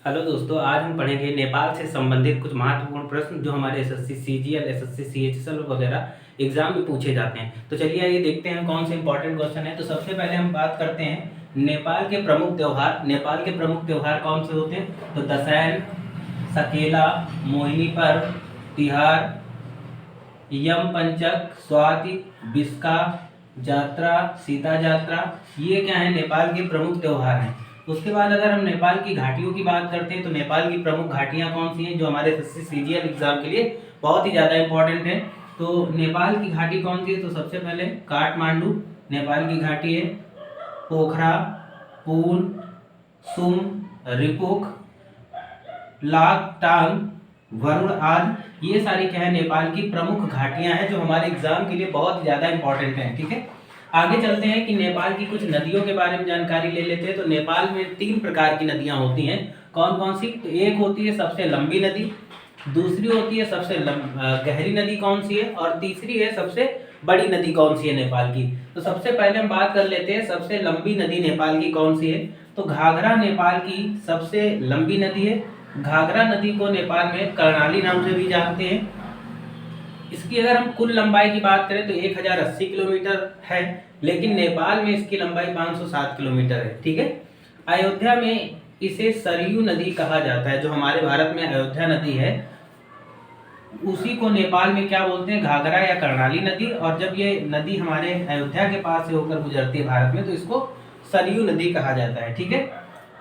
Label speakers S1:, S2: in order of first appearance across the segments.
S1: Hello दोस्तों, आज हम पढ़ेंगे नेपाल से संबंधित कुछ महत्वपूर्ण प्रश्न जो हमारे एसएससी सीजीएल, एसएससी सीएचएसएल वगैरह एग्जाम में पूछे जाते हैं। तो चलिए आइए देखते हैं कौन से इंपॉर्टेंट क्वेश्चन है। तो सबसे पहले हम बात करते हैं नेपाल के प्रमुख त्यौहार। नेपाल के प्रमुख त्यौहार कौन से होते हैं? तो दशैन, सकेला, मोहिनी पर्व, तिहार, यम पंचक, स्वाति, बिस्का जात्रा, सीता जात्रा, ये क्या है नेपाल के प्रमुख त्यौहार हैं। उसके बाद अगर हम नेपाल की घाटियों की बात करते हैं तो नेपाल की प्रमुख घाटियां कौन सी हैं जो हमारे एसएससी सीजीएल एग्जाम के लिए बहुत ही ज़्यादा इंपॉर्टेंट है। तो नेपाल की घाटी कौन सी है? तो सबसे पहले काठमांडू नेपाल की घाटी है, पोखरा, पून, सुम, रिपुक, लाकटांग, वरुण आदि, ये सारी क्या है नेपाल की प्रमुख घाटियां हैं जो हमारे एग्जाम के लिए बहुत ज़्यादा इंपॉर्टेंट हैं। ठीक है, आगे चलते हैं कि नेपाल की कुछ नदियों के बारे में जानकारी ले लेते हैं। तो नेपाल में 3 प्रकार की नदियां होती हैं। कौन कौन सी? तो एक होती है सबसे लंबी नदी, दूसरी होती है सबसे गहरी नदी कौन सी है, और तीसरी है सबसे बड़ी नदी कौन सी है नेपाल की। तो सबसे पहले हम बात कर लेते हैं सबसे लंबी नदी नेपाल की कौन सी है। तो घाघरा नेपाल की सबसे लंबी नदी है। घाघरा नदी को नेपाल में कर्णाली नाम से भी जानते हैं। इसकी अगर हम कुल लंबाई की बात करें तो 1080 किलोमीटर है, लेकिन नेपाल में इसकी लंबाई 507 किलोमीटर है। ठीक है, अयोध्या में इसे सरयू नदी कहा जाता है। जो हमारे भारत में अयोध्या नदी है उसी को नेपाल में क्या बोलते हैं? घाघरा या कर्णाली नदी। और जब ये नदी हमारे अयोध्या के पास से होकर गुजरती है भारत में तो इसको सरयू नदी कहा जाता है। ठीक है,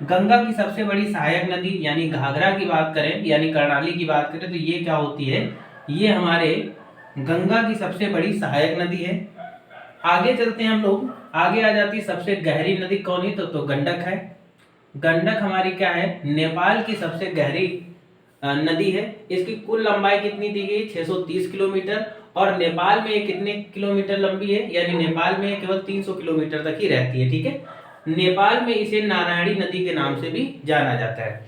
S1: गंगा की सबसे बड़ी सहायक नदी यानी घाघरा की बात करें यानी कर्णाली की बात करें तो ये क्या होती है? ये हमारे गंगा की सबसे बड़ी सहायक नदी है। आगे चलते हैं हम लोग, आगे आ जाती है सबसे गहरी नदी कौन है? तो गंडक है। गंडक हमारी क्या है? नेपाल की सबसे गहरी नदी है। इसकी कुल लंबाई कितनी दी गई? 630 किलोमीटर। और नेपाल में ये कितने किलोमीटर लंबी है? यानी नेपाल में केवल 300 किलोमीटर तक ही रहती है। ठीक है, नेपाल में इसे नारायणी नदी के नाम से भी जाना जाता है।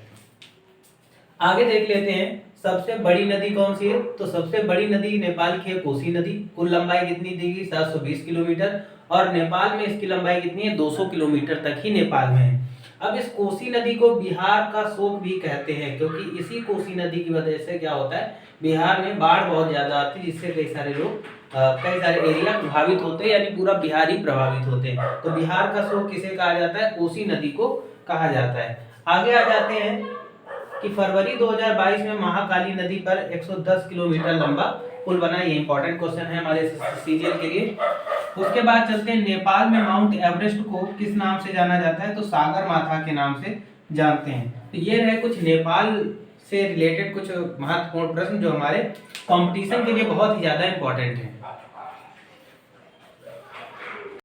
S1: आगे देख लेते हैं सबसे बड़ी नदी कौन सी है। तो सबसे बड़ी नदी नेपाल की है कोसी नदी। कुल लंबाई कितनी दी गई? 720 किलोमीटर। और नेपाल में इसकी लंबाई कितनी है? 200 किलोमीटर तक ही नेपाल में है। अब इस कोसी नदी को बिहार का शोक भी कहते हैं, क्योंकि इसी कोसी नदी की वजह से क्या होता है, बिहार में बाढ़ बहुत ज्यादा आती है, जिससे कई सारे लोग कई सारे एरिया प्रभावित होते हैं, यानी पूरा बिहार ही प्रभावित होते हैं। तो बिहार का शोक किसे कहा जाता है? कोसी नदी को कहा जाता है। आगे आ जाते हैं कि फरवरी 2022 में महाकाली नदी पर 110 किलोमीटर लंबा पुल बना। ये इंपॉर्टेंट क्वेश्चन है हमारे सीजीएल के लिए। उसके बाद चलते हैं नेपाल में माउंट एवरेस्ट को किस नाम से जाना जाता है? तो सागर माथा के नाम से जानते हैं। तो ये रहे कुछ नेपाल से रिलेटेड कुछ महत्वपूर्ण प्रश्न जो हमारे कंपटीशन के लिए बहुत ही ज्यादा इंपॉर्टेंट है।